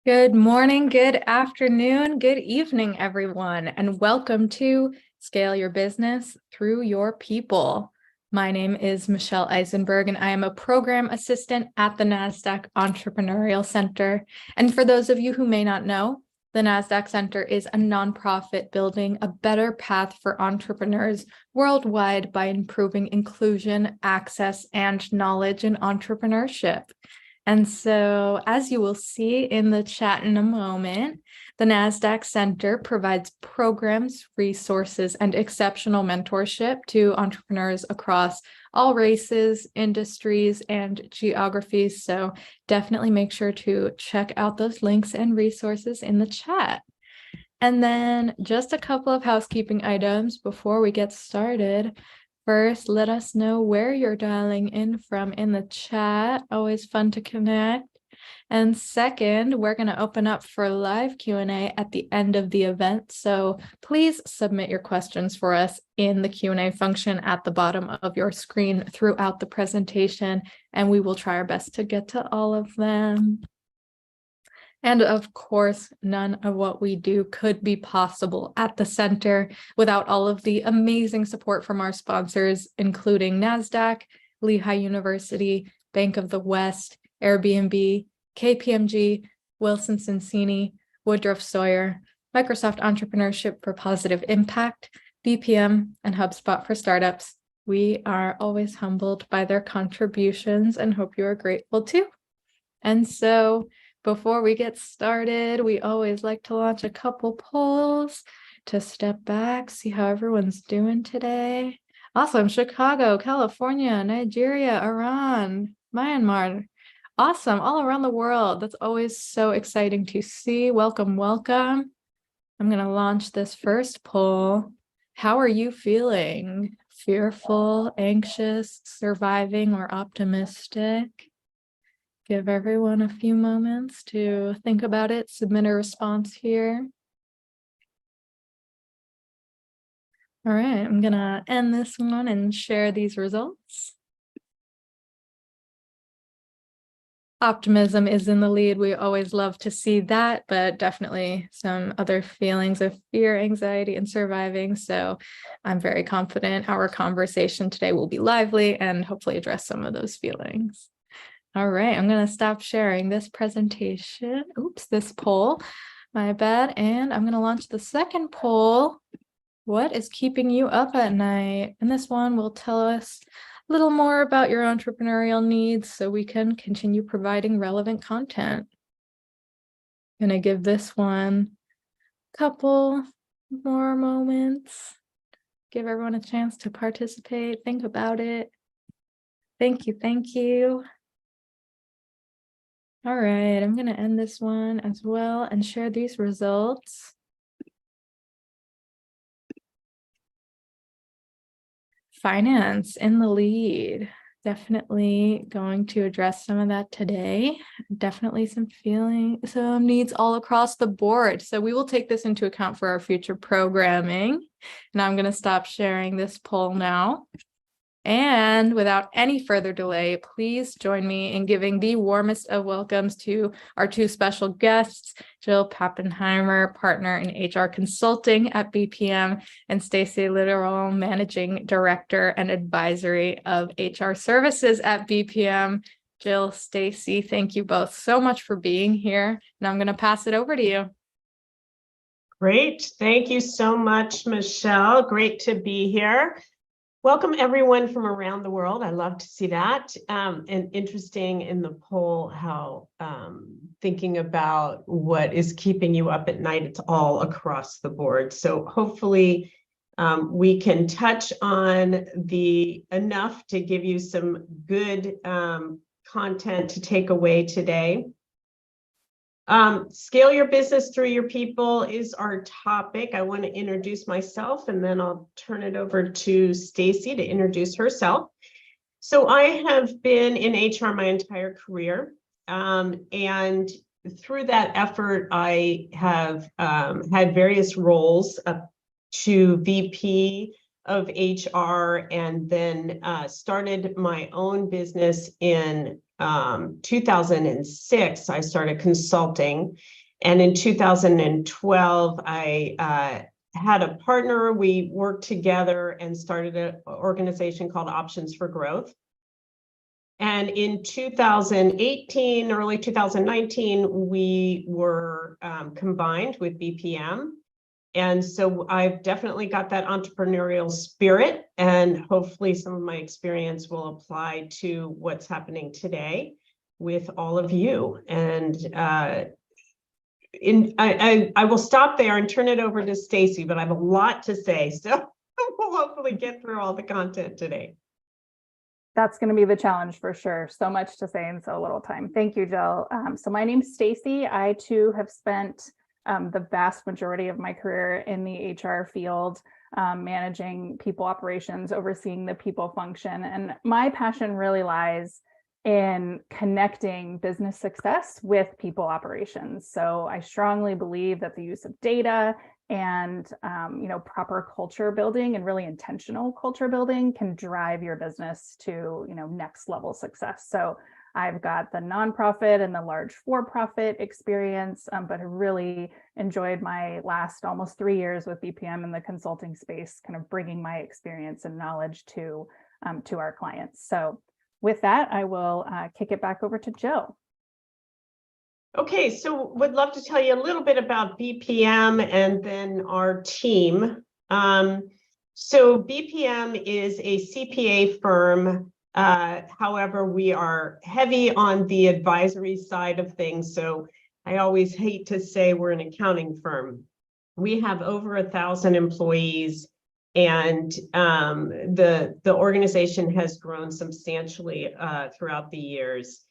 Good morning, good afternoon, good evening, everyone, and welcome to Scale Your Business Through Your People. My name is Michelle Eisenberg, and I am a program assistant at the NASDAQ Entrepreneurial Center. And for those of you who may not know, the NASDAQ Center is a nonprofit building a better path for entrepreneurs worldwide by improving inclusion, access, and knowledge in entrepreneurship. And so, as you will see in the chat in a moment, the NASDAQ Center provides programs, resources, and exceptional mentorship to entrepreneurs across all races, industries, and geographies. So definitely make sure to check out those links and resources in the chat. And then just a couple of housekeeping items before we get started. First, let us know where you're dialing in from in the chat. Always fun to connect. And second, we're going to open up for live Q&A at the end of the event. So please submit your questions for us in the Q&A function at the bottom of your screen throughout the presentation, and we will try our best to get to all of them. And of course, none of what we do could be possible at the center without all of the amazing support from our sponsors, including NASDAQ, Lehigh University, Bank of the West, Airbnb, KPMG, Wilson Sonsini, Woodruff Sawyer, Microsoft Entrepreneurship for Positive Impact, BPM, and HubSpot for Startups. We are always humbled by their contributions and hope you are grateful too. And so, before we get started, we always like to launch a couple polls to step back, see how everyone's doing today. Awesome. Chicago, California, Nigeria, Iran, Myanmar. Awesome. All around the world. That's always so exciting to see. Welcome, welcome. I'm going to launch this first poll. How are you feeling? Fearful, anxious, surviving, or optimistic? Give everyone a few moments to think about it, submit a response here. All right, I'm gonna end this one and share these results. Optimism is in the lead. We always love to see that, but definitely some other feelings of fear, anxiety, and surviving. So I'm very confident our conversation today will be lively and hopefully address some of those feelings. All right, I'm going to stop sharing this presentation. Oops, this poll, my bad. And I'm going to launch the second poll. What is keeping you up at night? And this one will tell us a little more about your entrepreneurial needs so we can continue providing relevant content. I'm going to give this one a couple more moments. Give everyone a chance to participate, think about it. Thank you, thank you. All right, I'm going to end this one as well and share these results. Finance in the lead. Definitely going to address some of that today. Definitely some needs all across the board. So we will take this into account for our future programming. And I'm going to stop sharing this poll now. And without any further delay, please join me in giving the warmest of welcomes to our two special guests, Jill Pappenheimer, partner in HR consulting at BPM, and Stacy Literal, managing director and advisory of HR services at BPM. Jill, Stacy, thank you both so much for being here. And I'm going to pass it over to you. Great. Thank you so much, Michelle. Great to be here. Welcome everyone from around the world. I love to see that. And interesting in the poll how thinking about what is keeping you up at night, it's all across the board. So hopefully we can touch on enough to give you some good content to take away today. Scale your business through your people is our topic. I want to introduce myself and then I'll turn it over to Stacy to introduce herself. So I have been in HR my entire career. And through that effort, I have had various roles up to VP of HR and then started my own business in 2006, I started consulting. And in 2012, I had a partner. We worked together and started an organization called Options for Growth. And in 2018, early 2019, we were combined with BPM. And so I've definitely got that entrepreneurial spirit, and hopefully some of my experience will apply to what's happening today with all of you. And I will stop there and turn it over to Stacy, but I have a lot to say, so we'll hopefully get through all the content today. That's going to be the challenge for sure. So much to say in so little time. Thank you, Jill. So my name's Stacy. I too have spent the vast majority of my career in the HR field, managing people operations, overseeing the people function. And my passion really lies in connecting business success with people operations. So I strongly believe that the use of data and proper culture building and really intentional culture building can drive your business to next level success. So I've got the nonprofit and the large for-profit experience, but have really enjoyed my last almost 3 years with BPM in the consulting space, kind of bringing my experience and knowledge to our clients. So with that, I will kick it back over to Jill. Okay, so would love to tell you a little bit about BPM and then our team. So BPM is a CPA firm. However, we are heavy on the advisory side of things. So I always hate to say we're an accounting firm. We have over 1,000 employees, and the organization has grown substantially throughout the years.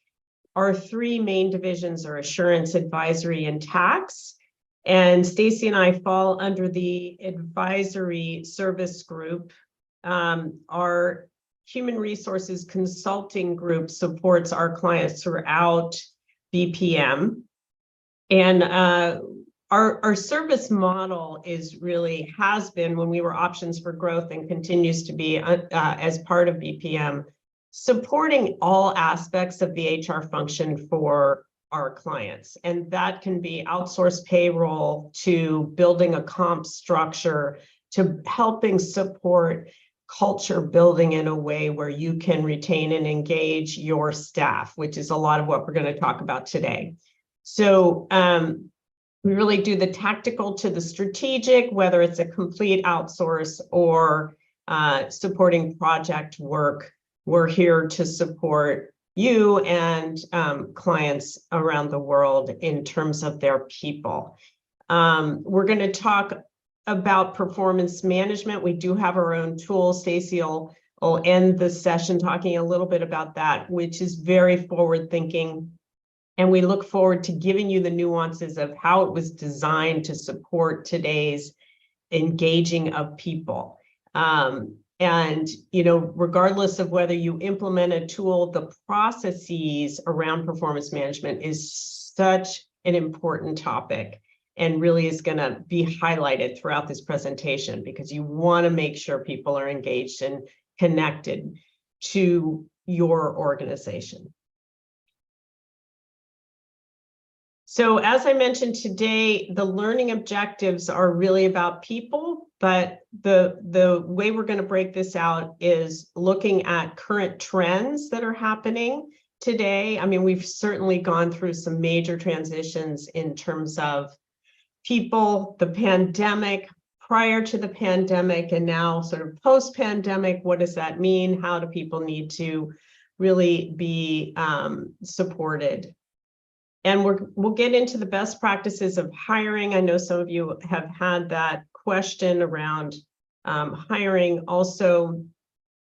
Our three main divisions are assurance, advisory, and tax. And Stacy and I fall under the advisory service group. Our human resources consulting group supports our clients throughout BPM. And our service model has been, when we were Options for Growth and continues to be as part of BPM, supporting all aspects of the HR function for our clients. And that can be outsourced payroll to building a comp structure to helping support culture building in a way where you can retain and engage your staff, which is a lot of what we're going to talk about today. So we really do the tactical to the strategic, whether it's a complete outsource or supporting project work. We're here to support you and clients around the world in terms of their people. We're going to talk about performance management. We do have our own tool. Stacy will end the session talking a little bit about that, which is very forward thinking. And we look forward to giving you the nuances of how it was designed to support today's engaging of people. And, regardless of whether you implement a tool, the processes around performance management is such an important topic and really is going to be highlighted throughout this presentation, because you want to make sure people are engaged and connected to your organization. So as I mentioned today, the learning objectives are really about people, but the way we're going to break this out is looking at current trends that are happening today. I mean, we've certainly gone through some major transitions in terms of people, the pandemic, prior to the pandemic, and now sort of post-pandemic. What does that mean? How do people need to really be supported? And we'll get into the best practices of hiring. I know some of you have had that question around hiring. Also,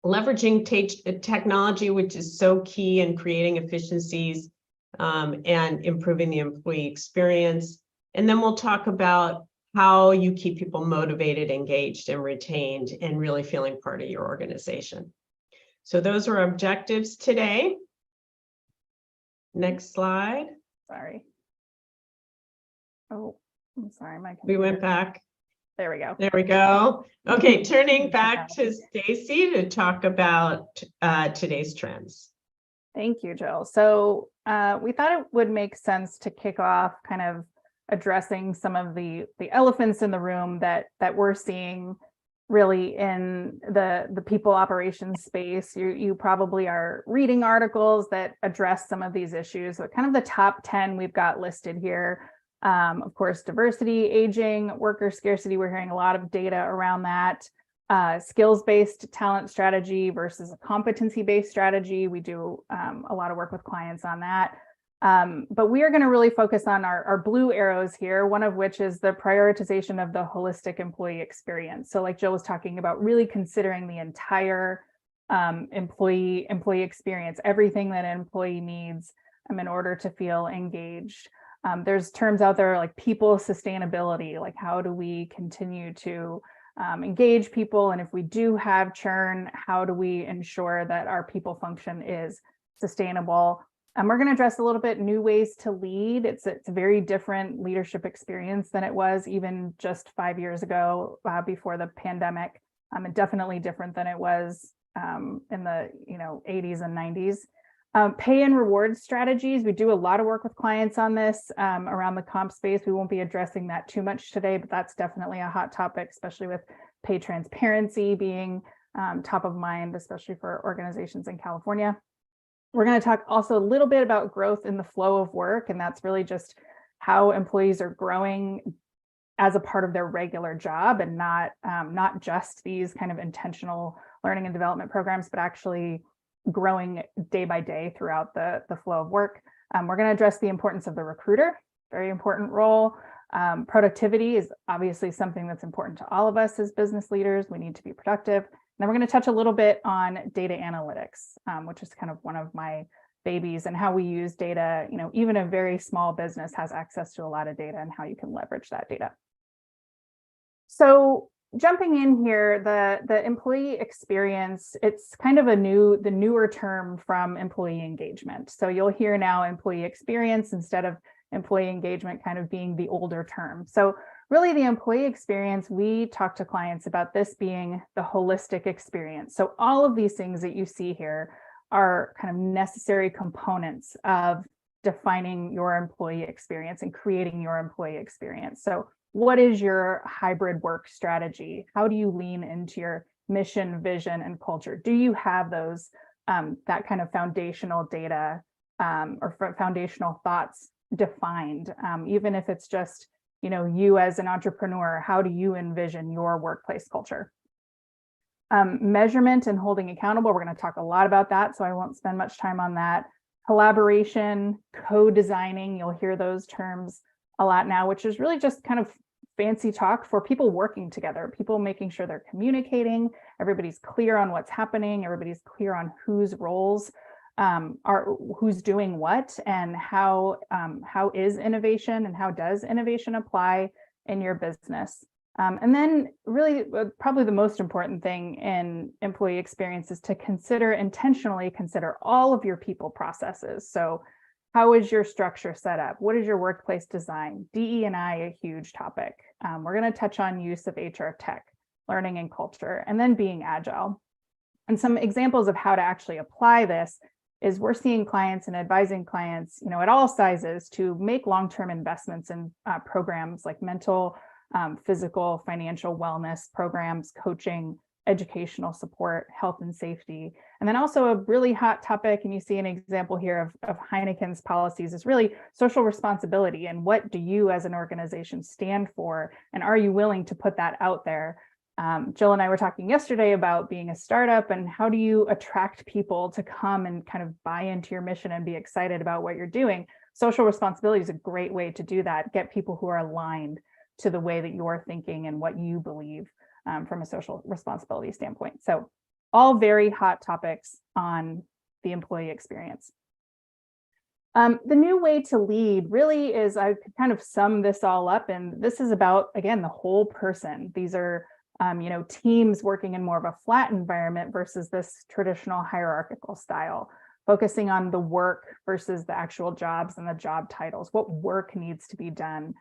leveraging technology, which is so key in creating efficiencies and improving the employee experience. And then we'll talk about how you keep people motivated, engaged, and retained, and really feeling part of your organization. So those are our objectives today. Next slide. Sorry. Oh, I'm sorry. We went back. There we go. There we go. Okay, turning back to Stacy to talk about today's trends. Thank you, Jill. So we thought it would make sense to kick off kind of addressing some of the elephants in the room that we're seeing really in the people operations space. You probably are reading articles that address some of these issues. So kind of the top 10 we've got listed here. Of course, diversity, aging, worker scarcity. We're hearing a lot of data around that. Skills-based talent strategy versus a competency-based strategy. We do a lot of work with clients on that. But we are going to really focus on our blue arrows here, one of which is the prioritization of the holistic employee experience. So like Jill was talking about, really considering the entire employee experience, everything that an employee needs in order to feel engaged. There's terms out there like people sustainability, like how do we continue to engage people? And if we do have churn, how do we ensure that our people function is sustainable? And we're going to address a little bit new ways to lead. It's a very different leadership experience than it was even just 5 years ago before the pandemic, and definitely different than it was in the 80s and 90s. Pay and reward strategies. We do a lot of work with clients on this around the comp space. We won't be addressing that too much today, but that's definitely a hot topic, especially with pay transparency being top of mind, especially for organizations in California. We're going to talk also a little bit about growth in the flow of work, and that's really just how employees are growing as a part of their regular job, and not just these kind of intentional learning and development programs, but actually growing day by day throughout the flow of work. We're going to address the importance of the recruiter, very important role. Productivity is obviously something that's important to all of us as business leaders. We need to be productive. And then we're going to touch a little bit on data analytics, which is kind of one of my babies, and how we use data. Even a very small business has access to a lot of data, and how you can leverage that data. So jumping in here, the employee experience, it's kind of the newer term from employee engagement. So you'll hear now employee experience instead of employee engagement kind of being the older term. So really the employee experience, we talk to clients about this being the holistic experience. So all of these things that you see here are kind of necessary components of defining your employee experience and creating your employee experience. So what is your hybrid work strategy? How do you lean into your mission, vision, and culture? Do you have those, that kind of foundational data or foundational thoughts defined? Even if it's just, you as an entrepreneur, how do you envision your workplace culture? Measurement and holding accountable. We're going to talk a lot about that, so I won't spend much time on that. Collaboration, co-designing, you'll hear those terms a lot now, which is really just kind of fancy talk for people working together, people making sure they're communicating, everybody's clear on what's happening, everybody's clear on whose roles who's doing what, and how is innovation and how does innovation apply in your business. And then really probably the most important thing in employee experience is to intentionally consider all of your people processes. So how is your structure set up? What is your workplace design? DE&I, a huge topic. We're going to touch on use of HR tech, learning and culture, and then being agile. And some examples of how to actually apply this is we're seeing clients and advising clients, at all sizes to make long-term investments in programs like mental, physical, financial wellness programs, coaching, educational support, health and safety. And then also a really hot topic, and you see an example here of Heineken's policies, is really social responsibility. And what do you as an organization stand for? And are you willing to put that out there? Jill and I were talking yesterday about being a startup, and how do you attract people to come and kind of buy into your mission and be excited about what you're doing? Social responsibility is a great way to do that. Get people who are aligned to the way that you're thinking and what you believe from a social responsibility standpoint. So all very hot topics on the employee experience. The new way to lead really is, I could kind of sum this all up, and this is about, again, the whole person. These are teams working in more of a flat environment versus this traditional hierarchical style, focusing on the work versus the actual jobs and the job titles, what work needs to be done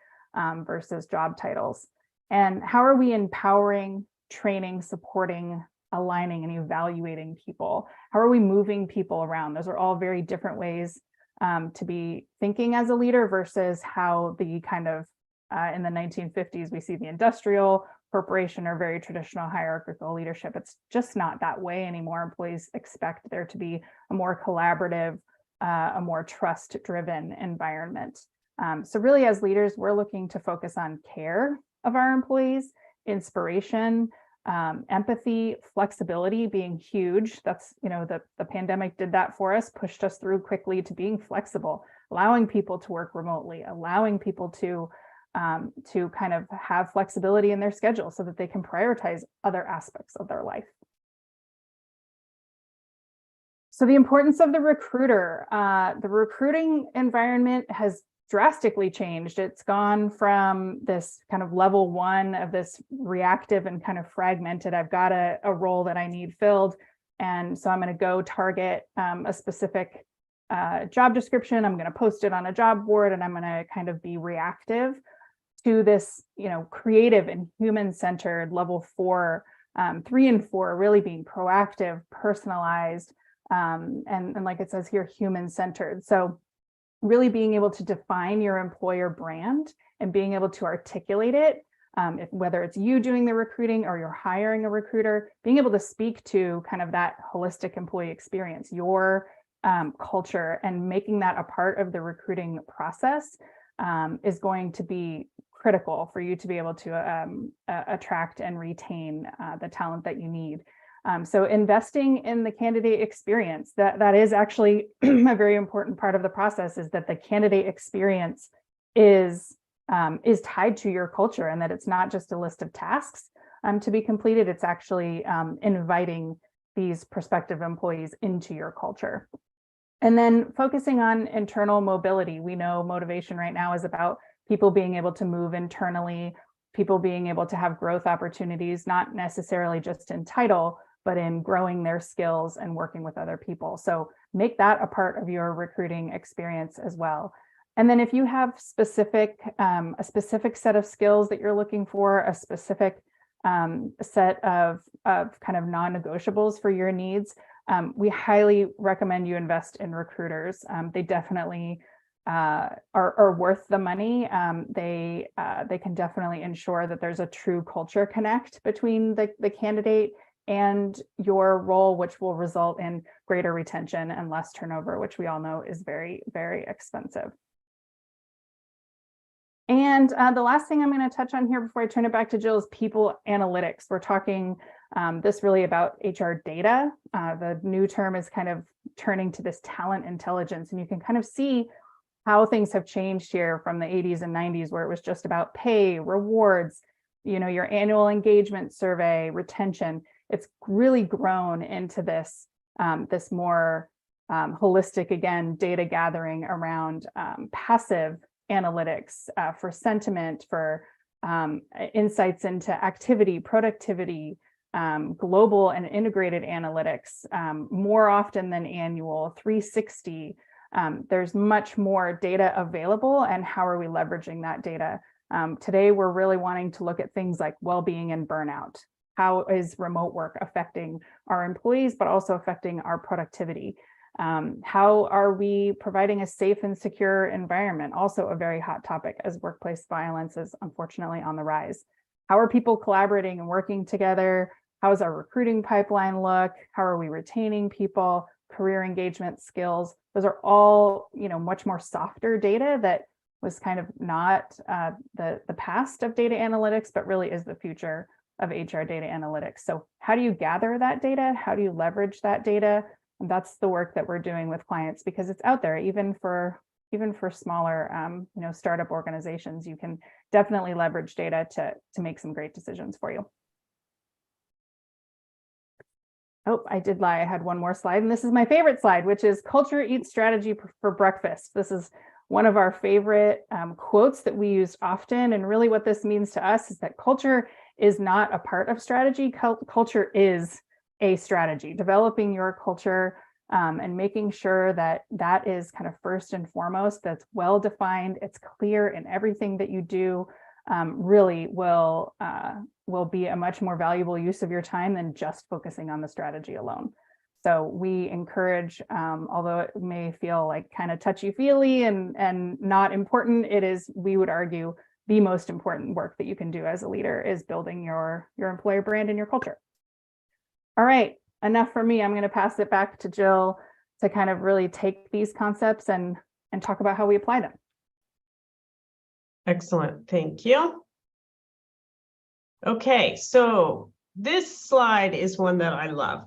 versus job titles. And how are we empowering, training, supporting, aligning and evaluating people? How are we moving people around? Those are all very different ways to be thinking as a leader versus how the kind of in the 1950s, we see the industrial corporation or very traditional hierarchical leadership. It's just not that way anymore. Employees expect there to be a more collaborative, a more trust-driven environment. So really, as leaders, we're looking to focus on care of our employees, inspiration, empathy, flexibility being huge. That's, the pandemic did that for us, pushed us through quickly to being flexible, allowing people to work remotely, allowing people to kind of have flexibility in their schedule so that they can prioritize other aspects of their life. So the importance of the recruiter. The recruiting environment has drastically changed. It's gone from this kind of level one of this reactive and kind of fragmented, I've got a role that I need filled, and so I'm going to go target a specific job description. I'm going to post it on a job board, and I'm going to kind of be reactive, to this, creative and human-centered level 4, 3 and 4, really being proactive, personalized, and like it says here, human-centered. So really being able to define your employer brand and being able to articulate it, whether it's you doing the recruiting or you're hiring a recruiter, being able to speak to kind of that holistic employee experience, your culture, and making that a part of the recruiting process is going to be critical for you to be able to attract and retain the talent that you need. So investing in the candidate experience, that is actually a very important part of the process, is that the candidate experience is tied to your culture, and that it's not just a list of tasks to be completed. It's actually inviting these prospective employees into your culture. And then focusing on internal mobility. We know motivation right now is about people being able to move internally, people being able to have growth opportunities, not necessarily just in title, but in growing their skills and working with other people. So make that a part of your recruiting experience as well. And then if you have a specific set of skills that you're looking for, a specific set of kind of non-negotiables for your needs, we highly recommend you invest in recruiters. They definitely are worth the money. They can definitely ensure that there's a true culture connect between the candidate and your role, which will result in greater retention and less turnover, which we all know is very, very expensive. And the last thing I'm going to touch on here before I turn it back to Jill is people analytics. We're talking this really about HR data. The new term is kind of turning to this talent intelligence, and you can kind of see how things have changed here from the 80s and 90s, where it was just about pay, rewards, your annual engagement survey, retention. It's really grown into this this more holistic, again, data gathering around passive analytics for sentiment, for insights into activity, productivity, global and integrated analytics, more often than annual, 360. There's much more data available, and how are we leveraging that data? Today, we're really wanting to look at things like well-being and burnout. How is remote work affecting our employees, but also affecting our productivity? How are we providing a safe and secure environment? Also a very hot topic, as workplace violence is unfortunately on the rise. How are people collaborating and working together? How does our recruiting pipeline look? How are we retaining people? Career engagement skills. Those are all, much more softer data that was kind of not the past of data analytics, but really is the future of HR data analytics. So how do you gather that data? How do you leverage that data? And that's the work that we're doing with clients, because it's out there, even for smaller, startup organizations. You can definitely leverage data to make some great decisions for you. Oh, I did lie. I had one more slide, and this is my favorite slide, which is culture eats strategy for breakfast. This is one of our favorite quotes that we use often. And really what this means to us is that culture is not a part of strategy. Culture is a strategy. Developing your culture and making sure that that is kind of first and foremost, that's well defined, it's clear in everything that you do, really will be a much more valuable use of your time than just focusing on the strategy alone. So we encourage, although it may feel like kind of touchy-feely and not important, it is, we would argue, the most important work that you can do as a leader is building your employer brand and your culture. All right, enough for me. I'm going to pass it back to Jill to kind of really take these concepts and talk about how we apply them. Excellent, thank you. Okay, so this slide is one that I love.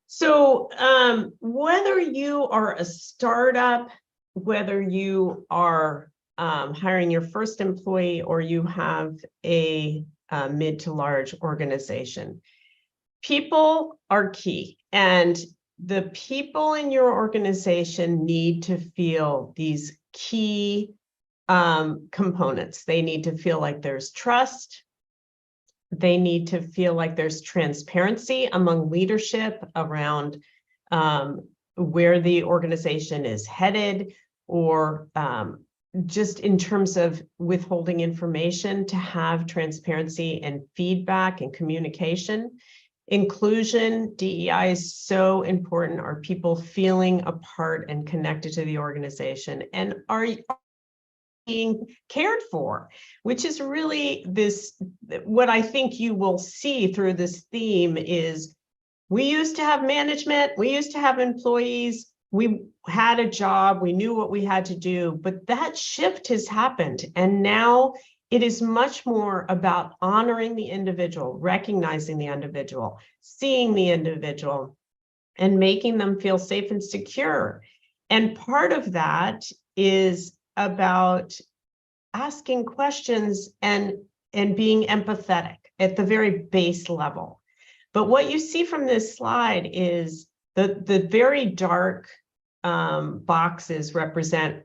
So whether you are a startup, whether you are hiring your first employee, or you have a mid to large organization, people are key. And the people in your organization need to feel these key components. They need to feel like there's trust. They need to feel like there's transparency among leadership around where the organization is headed, or just in terms of withholding information, to have transparency and feedback and communication. Inclusion, DEI is so important. Are people feeling a part and connected to the organization? And are being cared for, which is really this, what I think you will see through this theme is, we used to have management, we used to have employees, we had a job, we knew what we had to do, but that shift has happened. And now it is much more about honoring the individual, recognizing the individual, seeing the individual, and making them feel safe and secure. And part of that is about asking questions and being empathetic at the very base level. But what you see from this slide is the very dark boxes represent,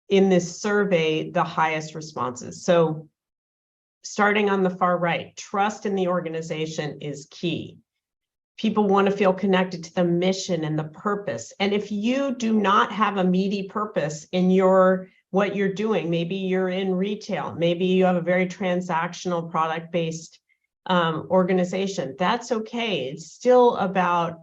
in this survey, the highest responses. So starting on the far right, trust in the organization is key. People want to feel connected to the mission and the purpose. And if you do not have a meaty purpose in what you're doing, maybe you're in retail, maybe you have a very transactional product-based organization, that's okay. It's still about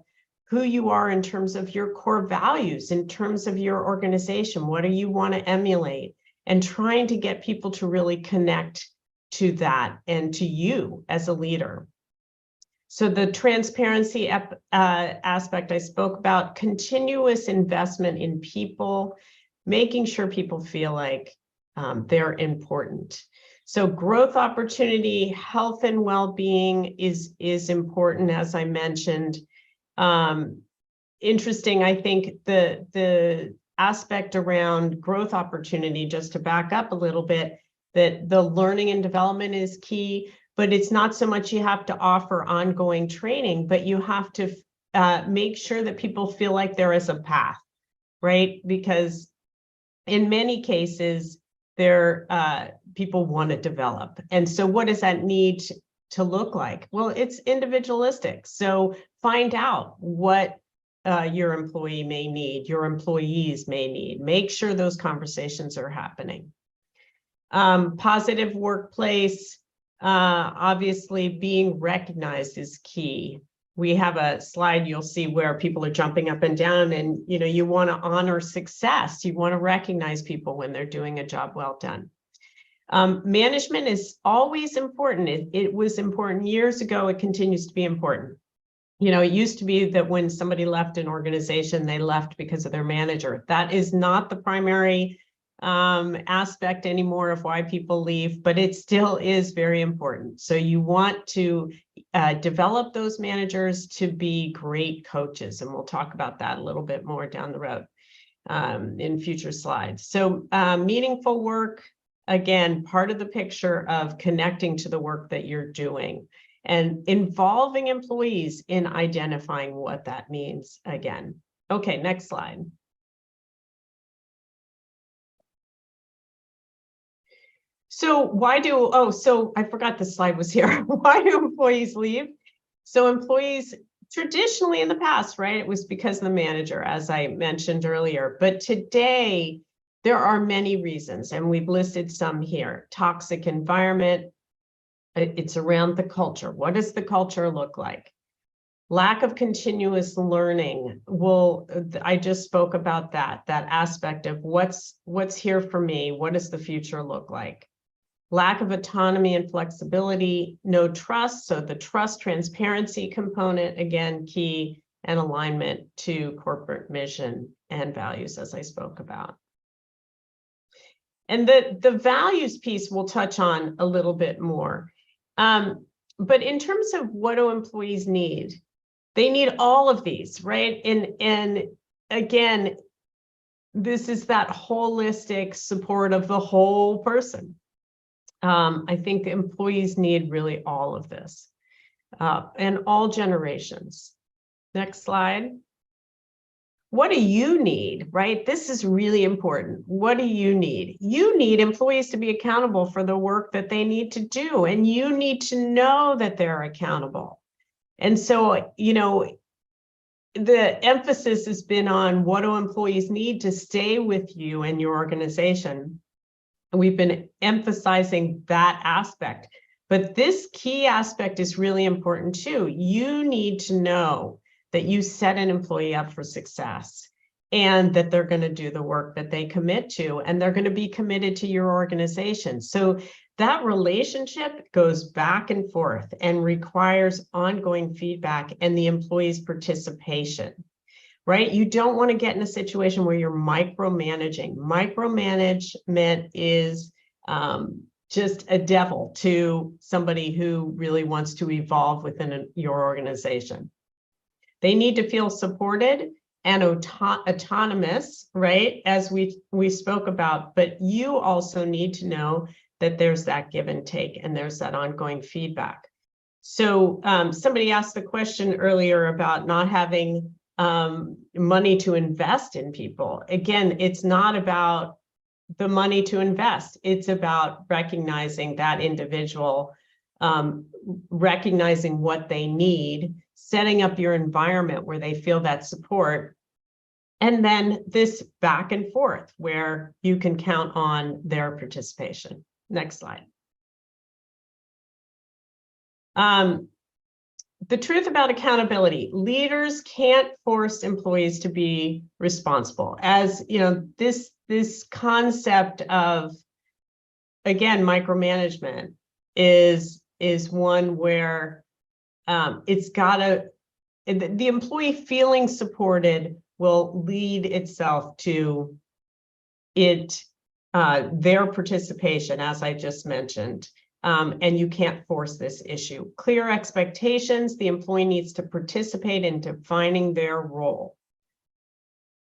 who you are in terms of your core values, in terms of your organization. What do you want to emulate? And trying to get people to really connect to that and to you as a leader. So the transparency aspect I spoke about, continuous investment in people, making sure people feel like they're important. So growth opportunity, health and well-being is important, as I mentioned. Interesting, I think the aspect around growth opportunity, just to back up a little bit, that the learning and development is key, but it's not so much you have to offer ongoing training, but you have to make sure that people feel like there is a path, right? Because in many cases, people want to develop. And so what does that need to look like? Well, it's individualistic. So find out what your employee may need, your employees may need. Make sure those conversations are happening. Positive workplace, obviously being recognized is key. We have a slide you'll see where people are jumping up and down, and you want to honor success. You want to recognize people when they're doing a job well done. Management is always important. It was important years ago. It continues to be important. It used to be that when somebody left an organization, they left because of their manager. That is not the primary aspect anymore of why people leave, but it still is very important. So you want to develop those managers to be great coaches, and we'll talk about that a little bit more down the road in future slides. So meaningful work, again, part of the picture of connecting to the work that you're doing and involving employees in identifying what that means again. Okay, next slide. So so I forgot the slide was here. Why do employees leave? So employees traditionally in the past, right, it was because of the manager, as I mentioned earlier. But today, There are many reasons, and we've listed some here. Toxic environment, it's around the culture. What does the culture look like? Lack of continuous learning. I just spoke about that aspect of what's here for me. What does the future look like? Lack of autonomy and flexibility, no trust. So the trust transparency component, again, key, and alignment to corporate mission and values, as I spoke about. And the values piece we'll touch on a little bit more. But in terms of what do employees need? They need all of these, right? And again, this is that holistic support of the whole person. I think employees need really all of this, and all generations. Next slide. What do you need, right? This is really important. What do you need? You need employees to be accountable for the work that they need to do, and you need to know that they're accountable. And so, you know, the emphasis has been on what do employees need to stay with you and your organization. And we've been emphasizing that aspect. But this key aspect is really important too. You need to know that you set an employee up for success and that they're going to do the work that they commit to, and they're going to be committed to your organization. So that relationship goes back and forth and requires ongoing feedback and the employee's participation, right? You don't want to get in a situation where you're micromanaging. Micromanagement is just a devil to somebody who really wants to evolve within your organization. They need to feel supported and autonomous, right? As we spoke about, but you also need to know that there's that give and take and there's that ongoing feedback. So somebody asked the question earlier about not having money to invest in people. Again, it's not about the money to invest. It's about recognizing that individual, recognizing what they need, setting up your environment where they feel that support, and then this back and forth where you can count on their participation. Next slide. The truth about accountability: leaders can't force employees to be responsible. As you know, this concept of, again, micromanagement is one where it's gotta, the employee feeling supported will lead itself to their participation, as I just mentioned. And you can't force this issue. Clear expectations: the employee needs to participate in defining their role.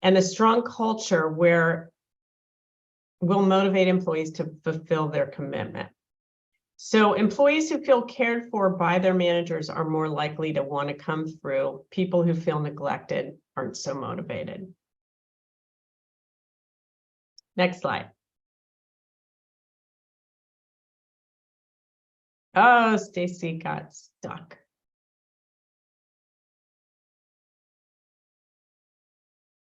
And a strong culture where will motivate employees to fulfill their commitment. So employees who feel cared for by their managers are more likely to want to come through. People who feel neglected aren't so motivated. Next slide. Oh, Stacy got stuck.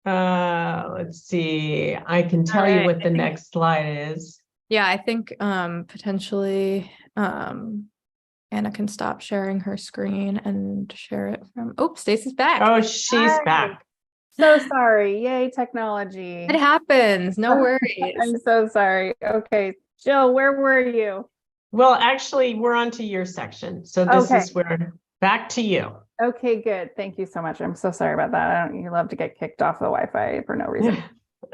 Let's see. I can tell you what the next slide is. Yeah, I think potentially Anna can stop sharing her screen and share it from. Oh, Stacy's back. Oh, she's back. So sorry. Yay, technology. It happens. No worries. I'm so sorry. Okay, Jill, where were you? Well, actually, we're on to your section. So this is where, back to you. Okay, good. Thank you so much. I'm so sorry about that. You love to get kicked off the Wi-Fi for no reason.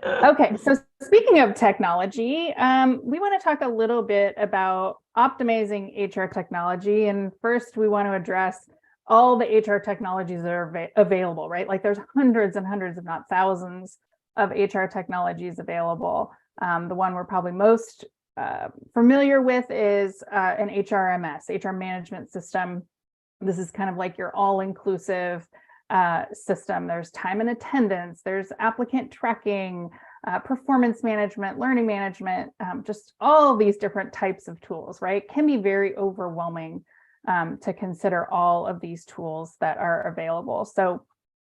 Okay, so speaking of technology, we want to talk a little bit about optimizing HR technology. And first, we want to address all the HR technologies that are available, right? Like there's hundreds and hundreds, if not thousands, of HR technologies available. The one we're probably most familiar with is an HRMS, HR management system. This is kind of like your all-inclusive system. There's time and attendance, there's applicant tracking, performance management, learning management, just all these different types of tools, right? Can be very overwhelming to consider all of these tools that are available. So,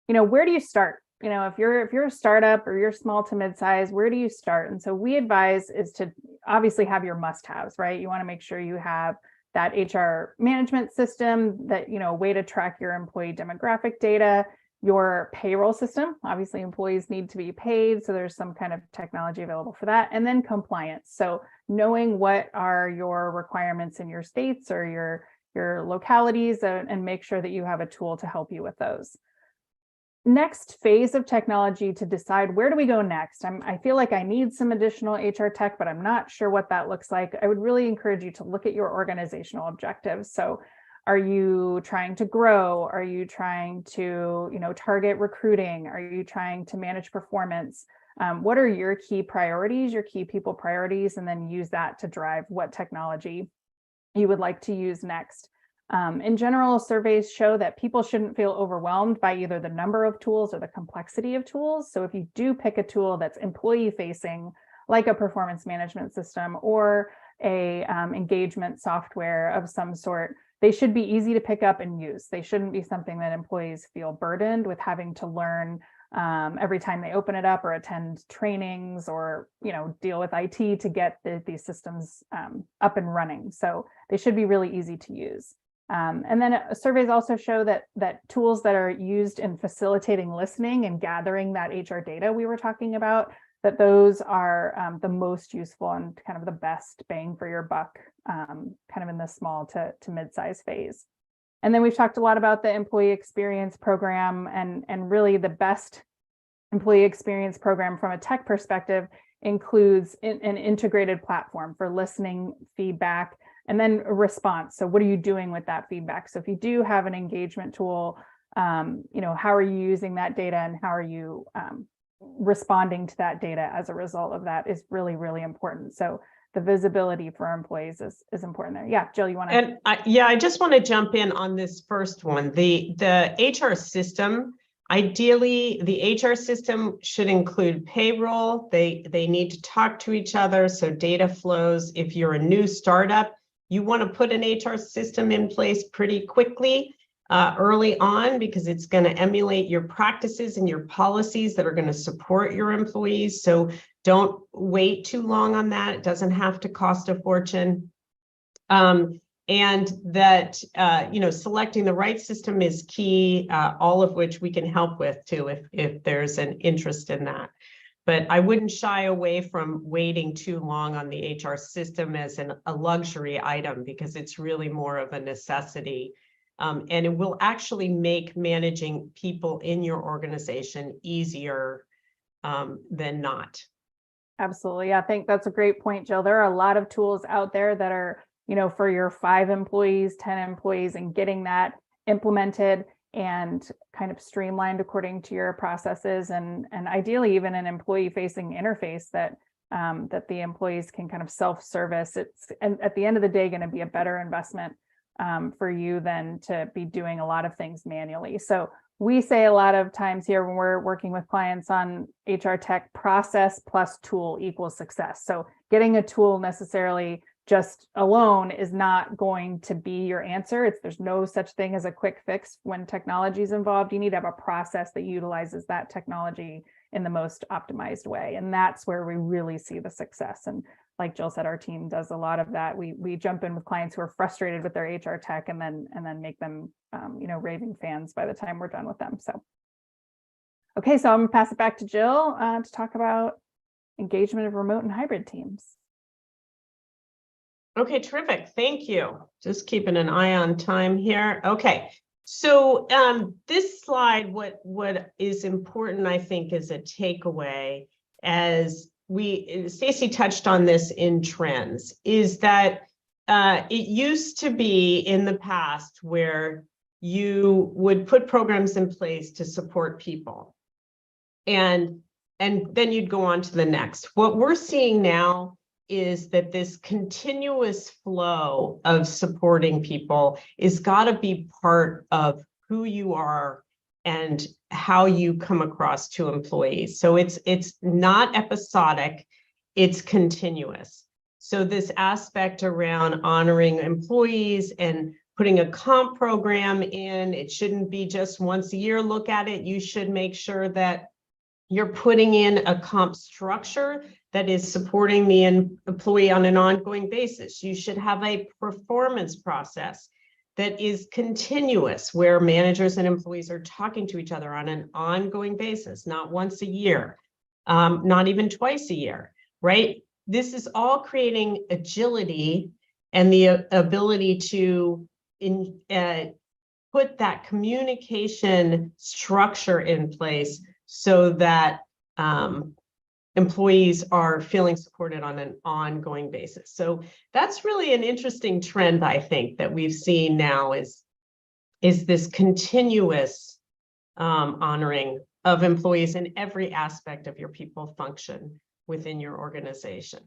you know, where do you start? if you're a startup or you're small to mid-size, where do you start? And so we advise is to obviously have your must-haves, right? You want to make sure you have that HR management system, that, a way to track your employee demographic data, your payroll system. Obviously, employees need to be paid, so there's some kind of technology available for that. And then compliance. So knowing what are your requirements in your states or your localities, and make sure that you have a tool to help you with those. Next phase of technology to decide where do we go next. I feel like I need some additional HR tech, but I'm not sure what that looks like. I would really encourage you to look at your organizational objectives. So are you trying to grow? Are you trying to, target recruiting? Are you trying to manage performance? What are your key priorities, your key people priorities, and then use that to drive what technology you would like to use next. In general, surveys show that people shouldn't feel overwhelmed by either the number of tools or the complexity of tools. So if you do pick a tool that's employee facing, like a performance management system or a engagement software of some sort, they should be easy to pick up and use. They shouldn't be something that employees feel burdened with having to learn every time they open it up or attend trainings or deal with IT to get these systems up and running. So they should be really easy to use. And then surveys also show that tools that are used in facilitating listening and gathering that HR data we were talking about, that those are the most useful and kind of the best bang for your buck, kind of in the small to mid-size phase. And then we've talked a lot about the employee experience program, and really the best employee experience program from a tech perspective includes an integrated platform for listening, feedback, and then a response. So what are you doing with that feedback? So if you do have an engagement tool, how are you using that data, and how are you responding to that data as a result of that is really, really important. So the visibility for our employees is important there. Yeah, Jill, you want to? And I just want to jump in on this first one. The HR system, ideally, the HR system should include payroll. They need to talk to each other, so data flows. If you're a new startup, you want to put an HR system in place pretty quickly, early on, because it's going to emulate your practices and your policies that are going to support your employees. So don't wait too long on that. It doesn't have to cost a fortune. And that, selecting the right system is key, all of which we can help with too, if there's an interest in that. But I wouldn't shy away from waiting too long on the HR system as a luxury item, because it's really more of a necessity. And it will actually make managing people in your organization easier than not. Absolutely. I think that's a great point, Jill. There are a lot of tools out there that are, for your 5 employees, 10 employees, and getting that implemented and kind of streamlined according to your processes, and ideally even an employee-facing interface that the employees can kind of self-service. It's, and at the end of the day, going to be a better investment for you than to be doing a lot of things manually. So we say a lot of times here when we're working with clients on HR tech, process plus tool equals success. So getting a tool necessarily just alone is not going to be your answer. There's no such thing as a quick fix when technology is involved. You need to have a process that utilizes that technology in the most optimized way. And that's where we really see the success. And like Jill said, our team does a lot of that. We jump in with clients who are frustrated with their HR tech and then make them, raving fans by the time we're done with them. So, okay, so I'm gonna pass it back to Jill to talk about engagement of remote and hybrid teams. Okay, terrific. Thank you. Just keeping an eye on time here. Okay, so this slide, what is important, I think, is a takeaway, as Stacy touched on this in trends, is that it used to be in the past where you would put programs in place to support people, and then you'd go on to the next. What we're seeing now is that this continuous flow of supporting people is got to be part of who you are and how you come across to employees. So it's not episodic, it's continuous. So this aspect around honoring employees and putting a comp program in, it shouldn't be just once a year look at it. You should make sure that You're putting in a comp structure that is supporting the employee on an ongoing basis. You should have a performance process that is continuous, where managers and employees are talking to each other on an ongoing basis, not once a year, not even twice a year, right? This is all creating agility and the ability to put that communication structure in place so that employees are feeling supported on an ongoing basis. So that's really an interesting trend, I think, that we've seen now is this continuous honoring of employees in every aspect of your people function within your organization.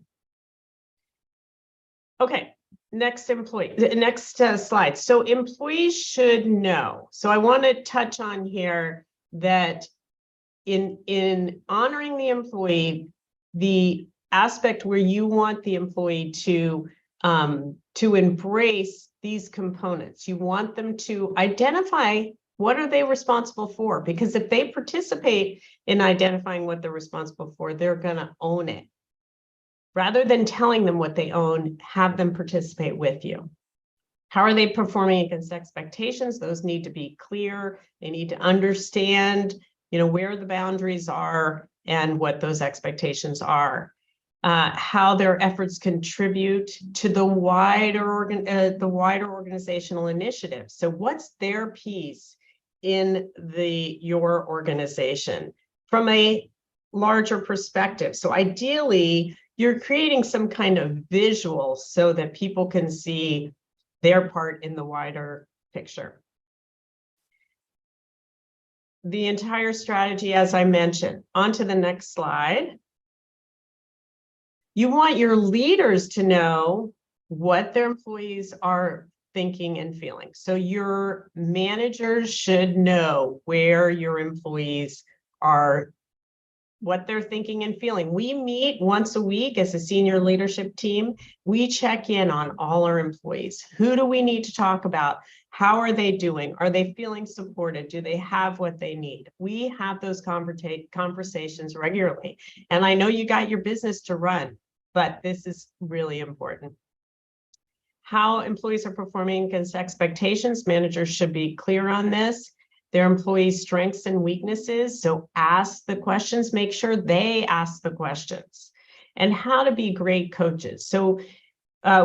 Okay, next slide. So employees should know. So I want to touch on here that in honoring the employee, the aspect where you want the employee to embrace these components, you want them to identify what are they responsible for, because if they participate in identifying what they're responsible for, they're going to own it. Rather than telling them what they own, have them participate with you. How are they performing against expectations? Those need to be clear. They need to understand, where the boundaries are and what those expectations are. How their efforts contribute to the wider organizational initiative. So what's their piece in your organization from a larger perspective? So ideally, you're creating some kind of visual so that people can see their part in the wider picture. The entire strategy, as I mentioned. On to the next slide. You want your leaders to know what their employees are thinking and feeling. So your managers should know where your employees are, what they're thinking and feeling. We meet once a week as a senior leadership team. We check in on all our employees. Who do we need to talk about? How are they doing? Are they feeling supported? Do they have what they need? We have those conversations regularly. And I know you got your business to run, but this is really important. How employees are performing against expectations. Managers should be clear on this. Their employees' strengths and weaknesses. So ask the questions, make sure they ask the questions, and how to be great coaches. So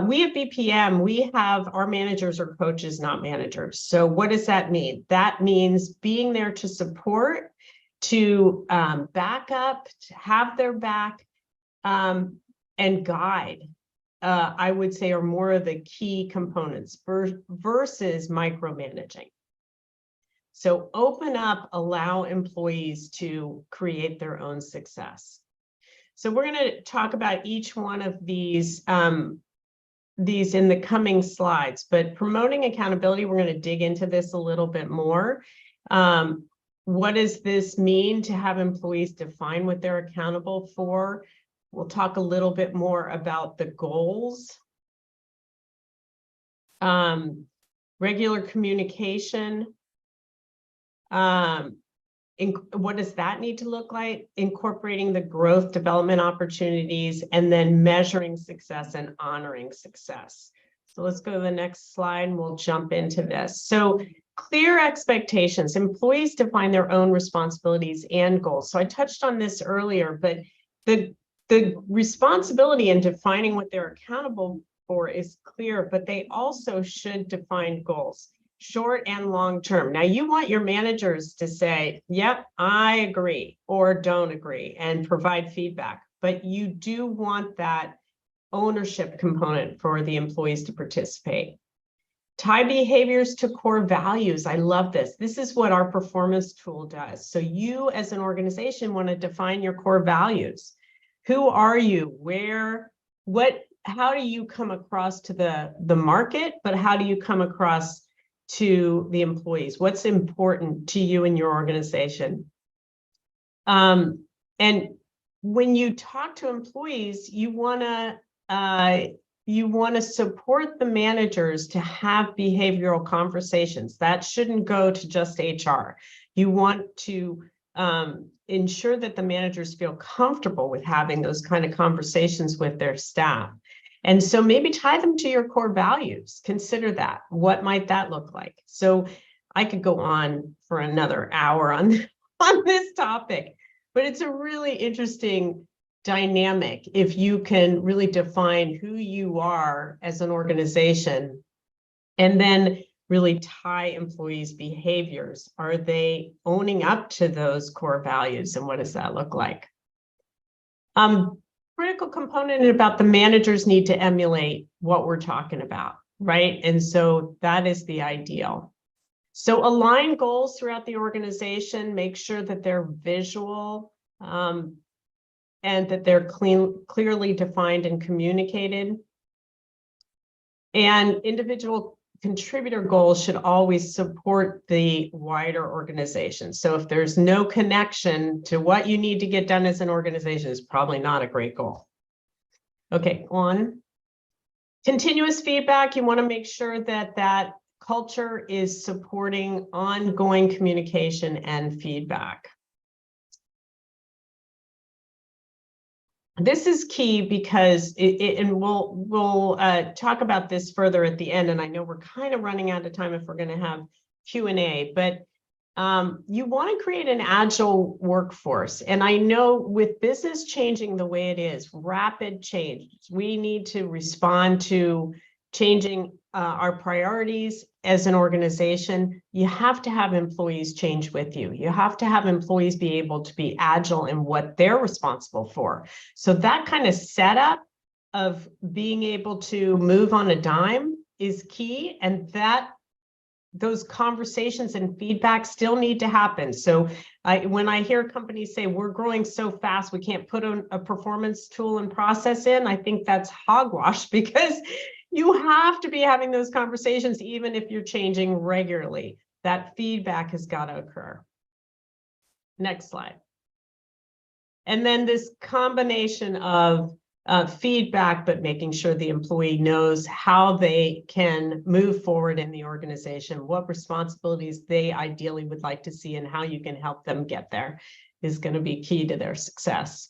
we at BPM, we have our managers are coaches, not managers. So what does that mean? That means being there to support, to back up, to have their back, and guide. I would say are more of the key components versus micromanaging. So open up, allow employees to create their own success. So we're going to talk about each one of these in the coming slides, but promoting accountability, we're going to dig into this a little bit more. What does this mean to have employees define what they're accountable for? We'll talk a little bit more about the goals. Regular communication. What does that need to look like? Incorporating the growth development opportunities, and then measuring success and honoring success. So let's go to the next slide and we'll jump into this. So clear expectations. Employees define their own responsibilities and goals. So I touched on this earlier, but the responsibility in defining what they're accountable for is clear, but they also should define goals. Short and long term. Now, you want your managers to say, yep, I agree, or don't agree, and provide feedback. But you do want that ownership component for the employees to participate. Tie behaviors to core values. I love this. This is what our performance tool does. So you as an organization want to define your core values. Who are you? Where, what, how do you come across to the market, but how do you come across to the employees? What's important to you and your organization? And when you talk to employees, you want to support the managers to have behavioral conversations. That shouldn't go to just HR. You want to ensure that the managers feel comfortable with having those kind of conversations with their staff. And so maybe tie them to your core values. Consider that. What might that look like? So I could go on for another hour on this topic, but it's a really interesting dynamic if you can really define who you are as an organization and then really tie employees' behaviors. Are they owning up to those core values, and what does that look like? Critical component about the managers need to emulate what we're talking about, right? And so that is the ideal. So align goals throughout the organization, make sure that they're visual and that they're clearly defined and communicated. And individual contributor goals should always support the wider organization. So if there's no connection to what you need to get done as an organization, it's probably not a great goal. Okay, on. Continuous feedback, you want to make sure that that culture is supporting ongoing communication and feedback. This is key because and we'll talk about this further at the end. And I know we're kind of running out of time if we're going to have Q&A, but you want to create an agile workforce. And I know with business changing the way it is, rapid change, we need to respond to changing our priorities as an organization. You have to have employees change with you. You have to have employees be able to be agile in what they're responsible for. So that kind of setup of being able to move on a dime is key, and that those conversations and feedback still need to happen. So when I hear companies say we're growing so fast we can't put a performance tool and process in, I think that's hogwash, because you have to be having those conversations even if you're changing regularly. That feedback has got to occur. Next slide. And then this combination of feedback, but making sure the employee knows how they can move forward in the organization, what responsibilities they ideally would like to see, and how you can help them get there is going to be key to their success.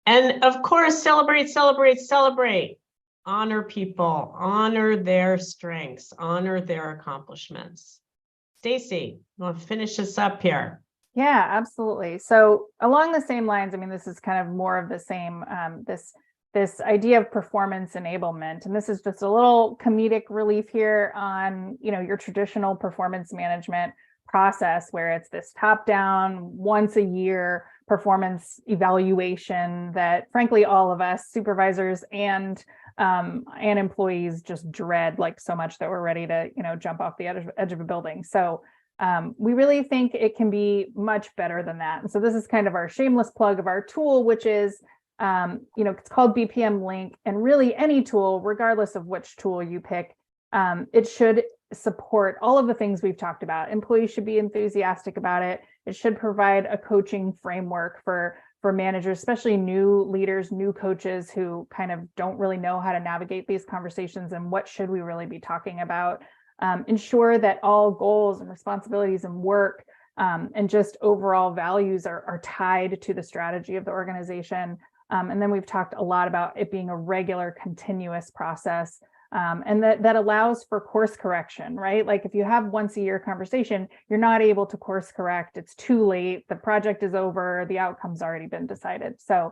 And of course, celebrate, celebrate, celebrate. Honor people, honor their strengths, honor their accomplishments. Stacy, you want to finish us up here? Yeah, absolutely. So along the same lines, I mean, this is kind of more of the same, this idea of performance enablement. And this is just a little comedic relief here on, your traditional performance management process where it's this top-down, once a year performance evaluation that frankly all of us supervisors and employees just dread like so much that we're ready to jump off the edge of a building. So we really think it can be much better than that. And so this is kind of our shameless plug of our tool, which is it's called BPM Link, and really any tool, regardless of which tool you pick, it should support all of the things we've talked about. Employees should be enthusiastic about it. It should provide a coaching framework for managers, especially new leaders, new coaches who kind of don't really know how to navigate these conversations and what should we really be talking about. Ensure that all goals and responsibilities and work and just overall values are tied to the strategy of the organization. And then we've talked a lot about it being a regular, continuous process. And that allows for course correction, right? Like if you have once a year conversation, you're not able to course correct. It's too late. The project is over. The outcome's already been decided. So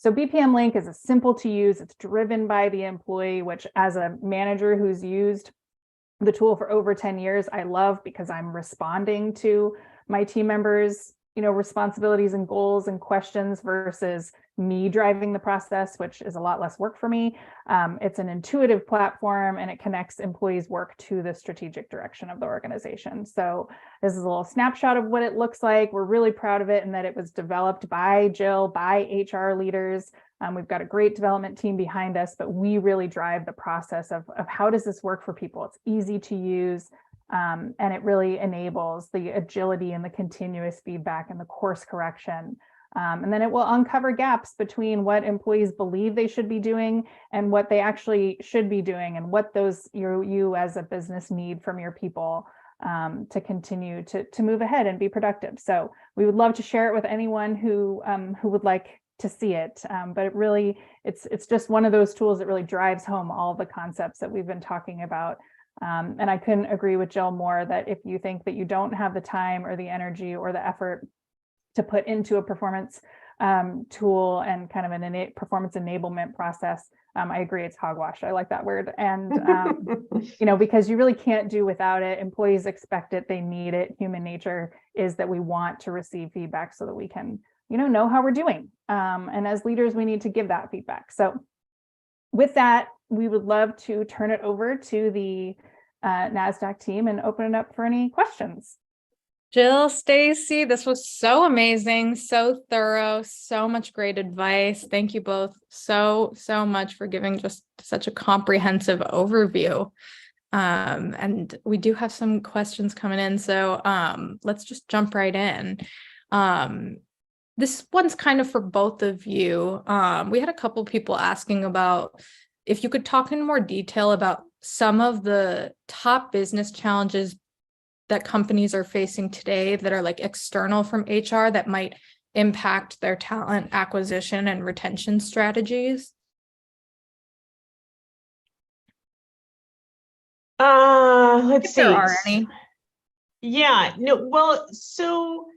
BPM Link is a simple to use. It's driven by the employee, which as a manager who's used the tool for over 10 years, I love, because I'm responding to my team members' responsibilities and goals and questions versus me driving the process, which is a lot less work for me. It's an intuitive platform and it connects employees' work to the strategic direction of the organization. So this is a little snapshot of what it looks like. We're really proud of it and that it was developed by Jill, by HR leaders. We've got a great development team behind us, but we really drive the process of how does this work for people? It's easy to use. And it really enables the agility and the continuous feedback and the course correction. And then it will uncover gaps between what employees believe they should be doing and what they actually should be doing and what those you as a business need from your people. to continue to move ahead and be productive. So we would love to share it with anyone who would like to see it. But it really, it's just one of those tools that really drives home all the concepts that we've been talking about. And I couldn't agree with Jill more that if you think that you don't have the time or the energy or the effort to put into a performance tool and kind of an performance enablement process, I agree, it's hogwash. I like that word. And, because you really can't do without it. Employees expect it, they need it. Human nature is that we want to receive feedback so that we can, know how we're doing. And as leaders, we need to give that feedback. So with that, we would love to turn it over to the NASDAQ team and open it up for any questions. Jill, Stacy, this was so amazing, so thorough, so much great advice. Thank you both so much for giving just such a comprehensive overview. And we do have some questions coming in, so let's just jump right in. This one's kind of for both of you. We had a couple people asking about if you could talk in more detail about some of the top business challenges that companies are facing today that are like external from HR that might impact their talent acquisition and retention strategies? Let's If see. there are any. Yeah, no, well, so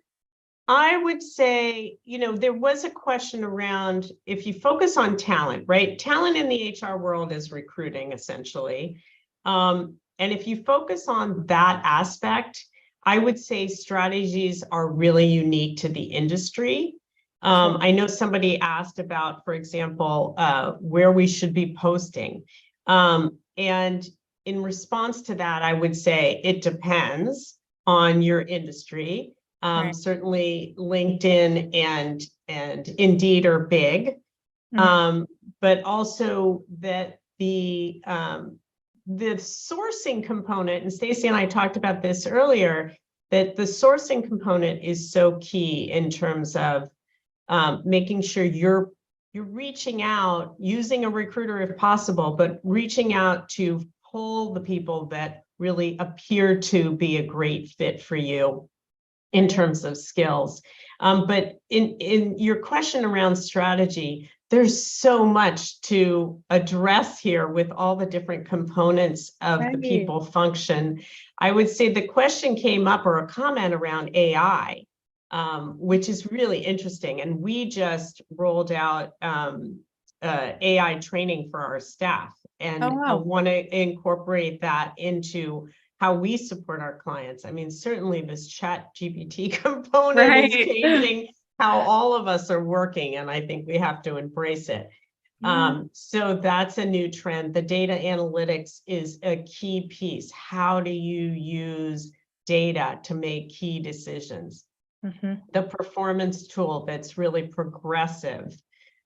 I would say, there was a question around if you focus on talent, right? Talent in the HR world is recruiting essentially. And if you focus on that aspect, I would say strategies are really unique to the industry. I know somebody asked about, for example, where we should be posting. And in response to that, I would say it depends on your industry. Right. Certainly LinkedIn and Indeed are big, but also that the sourcing component, and Stacy and I talked about this earlier, that the sourcing component is so key in terms of making sure you're reaching out, using a recruiter if possible, but reaching out to pull the people that really appear to be a great fit for you in terms of skills. But in your question around strategy, there's so much to address here with all the different components of the people function. I would say the question came up, or a comment around AI, which is really interesting. And we just rolled out AI training for our staff. And I want to incorporate that into how we support our clients. I mean, certainly this chat GPT component is changing how all of us are working, and I think we have to embrace it. So that's a new trend. The data analytics is a key piece. How do you use data to make key decisions? The performance tool that's really progressive.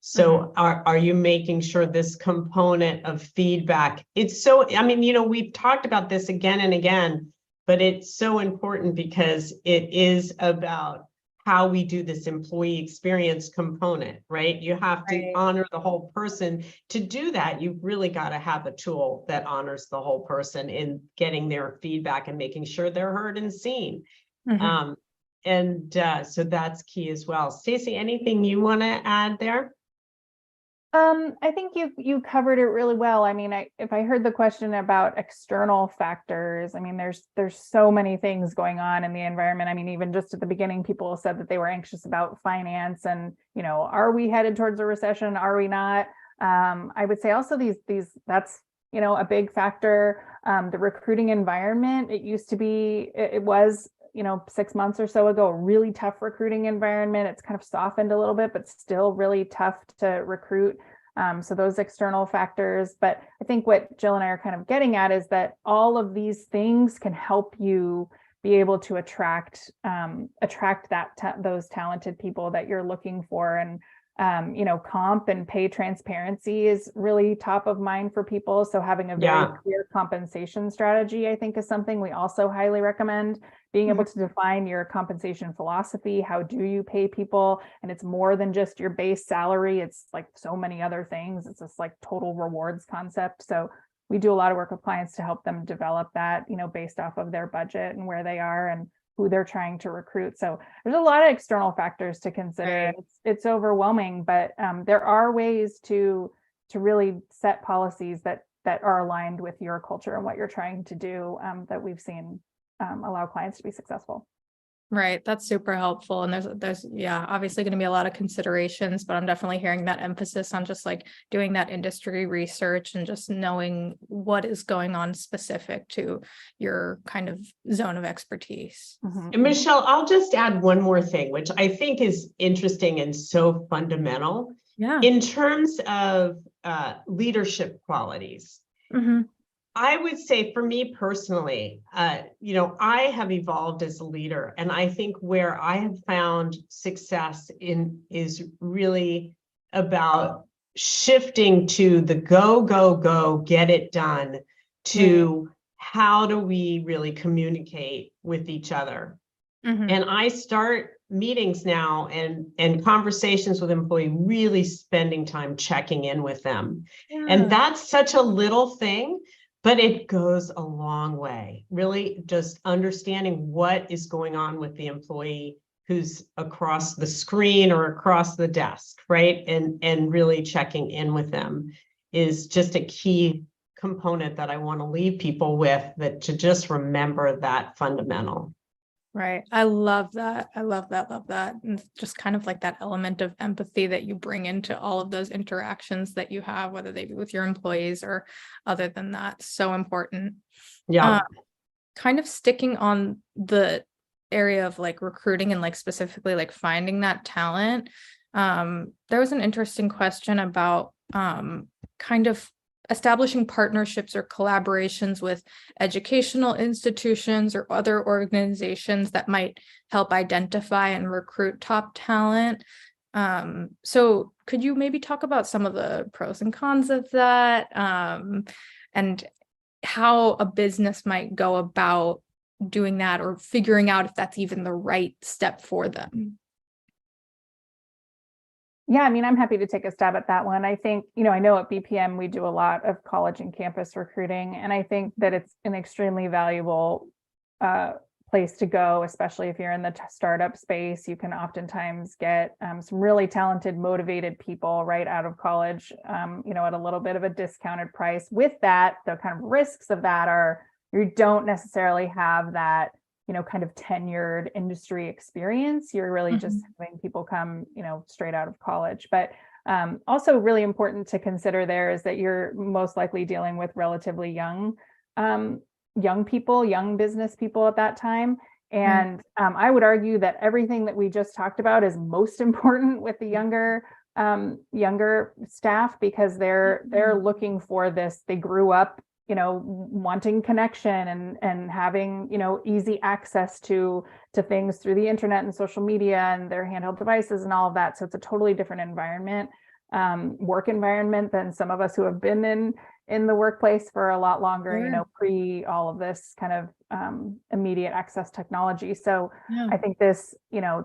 So are you making sure this component of feedback, it's so, I mean, we've talked about this again and again, but it's so important because it is about how we do this employee experience component, right? You have to honor the whole person. To do that, you've really got to have a tool that honors the whole person in getting their feedback and making sure they're heard and seen. So that's key as well. Stacy, anything you want to add there? I think you covered it really well. I mean, if I heard the question about external factors, I mean, there's so many things going on in the environment. I mean, even just at the beginning, people said that they were anxious about finance and, are we headed towards a recession? Are we not? I would say also that's, a big factor. The recruiting environment, it used to be, it was 6 months or so ago, a really tough recruiting environment. It's kind of softened a little bit, but still really tough to recruit. So those external factors. But I think what Jill and I are kind of getting at is that all of these things can help you be able to attract those talented people that you're looking for. And comp and pay transparency is really top of mind for people. So having a very clear compensation strategy, I think, is something we also highly recommend. Being able to define your compensation philosophy. How do you pay people? And it's more than just your base salary. It's like so many other things. It's this like total rewards concept. So we do a lot of work with clients to help them develop that, based off of their budget and where they are and who they're trying to recruit. So there's a lot of external factors to consider. Right. It's overwhelming, but there are ways to really set policies that are aligned with your culture and what you're trying to do, that we've seen allow clients to be successful. Right. That's super helpful. And there's obviously going to be a lot of considerations, but I'm definitely hearing that emphasis on just like doing that industry research and just knowing what is going on specific to your kind of zone of expertise. Mm-hmm. And Michelle, I'll just add one more thing, which I think is interesting and so fundamental. Yeah. In terms of leadership qualities. Mm-hmm. I would say for me personally, I have evolved as a leader, and I think where I have found success is really about shifting to the go, get it done, to how do we really communicate with each other. Mm-hmm. And I start meetings now and conversations with employees, really spending time checking in with them. Yeah. And that's such a little thing, but it goes a long way. Really just understanding what is going on with the employee who's across the screen or across the desk, right? And really checking in with them is just a key component that I want to leave people with, that to just remember that fundamental. Right. I love that. Love that. And just kind of like that element of empathy that you bring into all of those interactions that you have, whether they be with your employees or other than that. So important. Yeah. Kind of sticking on the area of like recruiting and like specifically like finding that talent. There was an interesting question about kind of establishing partnerships or collaborations with educational institutions or other organizations that might help identify and recruit top talent. So could you maybe talk about some of the pros and cons of that, and how a business might go about doing that or figuring out if that's even the right step for them? Yeah, I mean, I'm happy to take a stab at that one. I think, I know at BPM, we do a lot of college and campus recruiting, and I think that it's an extremely valuable place to go, especially if you're in the startup space. You can oftentimes get some really talented, motivated people right out of college, at a little bit of a discounted price. With that, the kind of risks of that are you don't necessarily have that kind of tenured industry experience. You're really just having people come, straight out of college. But also really important to consider there is that you're most likely dealing with relatively young people, young business people at that time. And I would argue that everything that we just talked about is most important with the younger staff, because they're looking for this. They grew up wanting connection and having, easy access to things through the internet and social media and their handheld devices and all of that. So it's a totally different environment, work environment than some of us who have been in the workplace for a lot longer, pre all of this kind of immediate access technology. So I think this,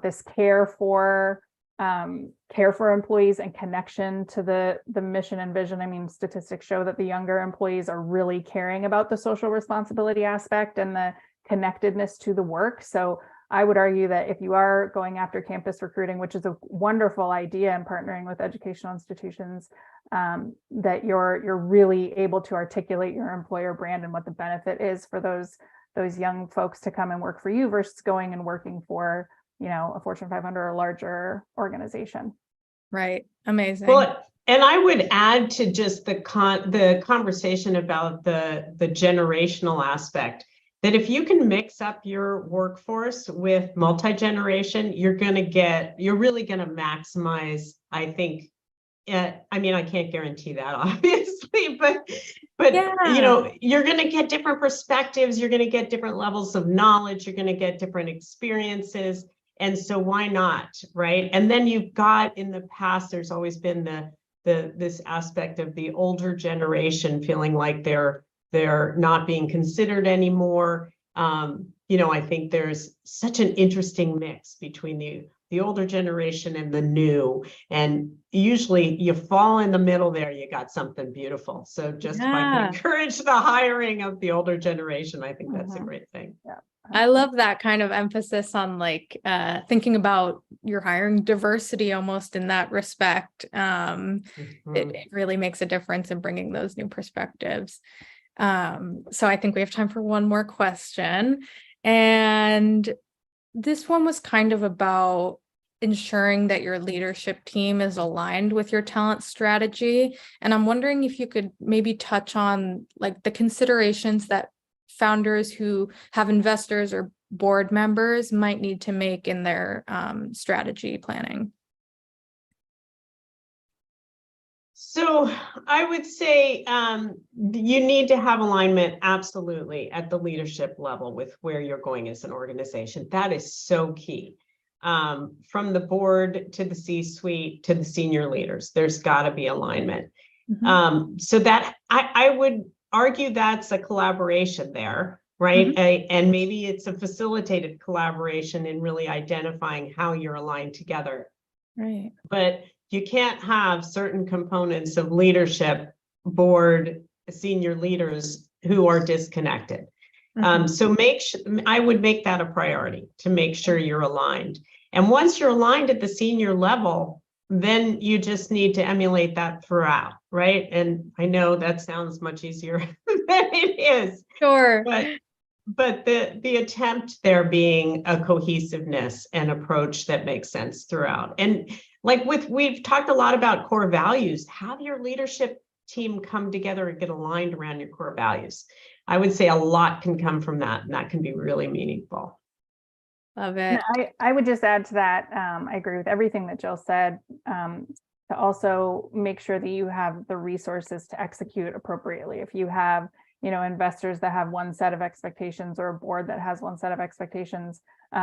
this care for employees and connection to the mission and vision. I mean, statistics show that the younger employees are really caring about the social responsibility aspect and the connectedness to the work. So I would argue that if you are going after campus recruiting, which is a wonderful idea, and partnering with educational institutions, that you're really able to articulate your employer brand and what the benefit is for those young folks to come and work for you versus going and working for a Fortune 500 or larger organization. Right. Amazing. Well, and I would add to just the conversation about the generational aspect, that if you can mix up your workforce with multi-generation, you're really going to maximize, I think. I mean, I can't guarantee that, obviously, but you're going to get different perspectives. You're going to get different levels of knowledge. You're going to get different experiences. And so why not, right? And then you've got, in the past, there's always been this aspect of the older generation feeling like they're not being considered anymore. I think there's such an interesting mix between the older generation and the new. And usually you fall in the middle there, you got something beautiful. So just if I can encourage the hiring of the older generation, I think that's a great thing. Yeah. I love that kind of emphasis on like thinking about your hiring diversity almost in that respect. It really makes a difference in bringing those new perspectives. So I think we have time for one more question. And this one was kind of about ensuring that your leadership team is aligned with your talent strategy. And I'm wondering if you could maybe touch on like the considerations that founders who have investors or board members might need to make in their strategy planning. So I would say you need to have alignment absolutely at the leadership level with where you're going as an organization. That is so key. From the board to the C-suite to the senior leaders, there's got to be alignment. So that I would argue that's a collaboration there, right? And maybe it's a facilitated collaboration in really identifying how you're aligned together. Right. But you can't have certain components of leadership, board, senior leaders who are disconnected. So I would make that a priority to make sure you're aligned. And once you're aligned at the senior level, then you just need to emulate that throughout, right? And I know that sounds much easier than it is. Sure. But the attempt there being a cohesiveness and approach that makes sense throughout. And like we've talked a lot about core values. Have your leadership team come together and get aligned around your core values. I would say a lot can come from that, and that can be really meaningful. Love it. I would just add to that. I agree with everything that Jill said. To also make sure that you have the resources to execute appropriately. If you have, investors that have one set of expectations or a board that has one set of expectations,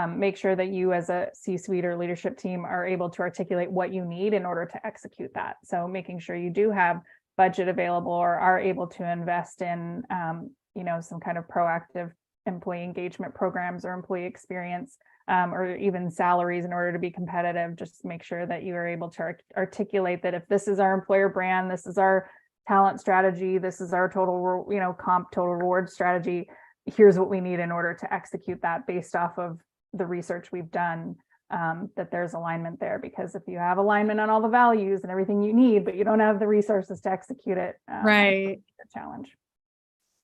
make sure that you as a C-suite or leadership team are able to articulate what you need in order to execute that. So making sure you do have budget available or are able to invest in, some kind of proactive employee engagement programs or employee experience, or even salaries in order to be competitive. Just make sure that you are able to articulate that if this is our employer brand, this is our talent strategy, this is our total, total reward strategy, here's what we need in order to execute that based off of the research we've done, that there's alignment there. Because if you have alignment on all the values and everything you need, but you don't have the resources to execute it, right, it's a challenge.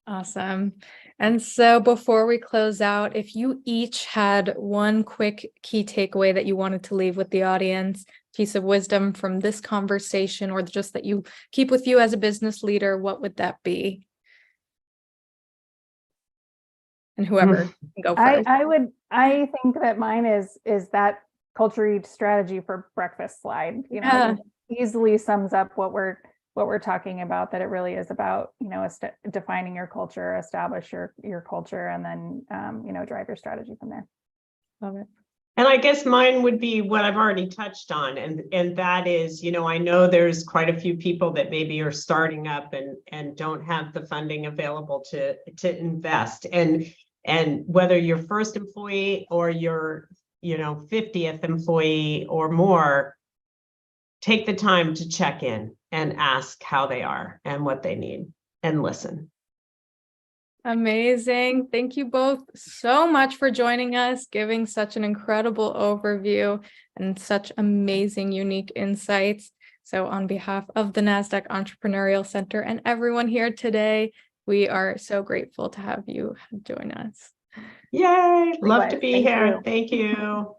Awesome. And so before we close out, if you each had one quick key takeaway that you wanted to leave with the audience, piece of wisdom from this conversation, or just that you keep with you as a business leader, what would that be? And whoever can go first. I think that mine is that culture strategy for breakfast slide. Easily sums up what we're talking about, that it really is about, defining your culture, establish your culture, and then, drive your strategy from there. Love it. And I guess mine would be what I've already touched on. And that is, I know there's quite a few people that maybe are starting up and don't have the funding available to invest. And whether your first employee or your, 50th employee or more, take the time to check in and ask how they are and what they need and listen. Amazing. Thank you both so much for joining us, giving such an incredible overview and such amazing, unique insights. So on behalf of the NASDAQ Entrepreneurial Center and everyone here today, we are so grateful to have you join us. Yay. Love to be here. Thank you.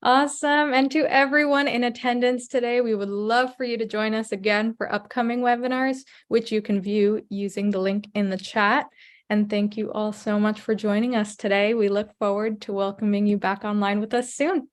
Awesome. And to everyone in attendance today, we would love for you to join us again for upcoming webinars, which you can view using the link in the chat. And thank you all so much for joining us today. We look forward to welcoming you back online with us soon.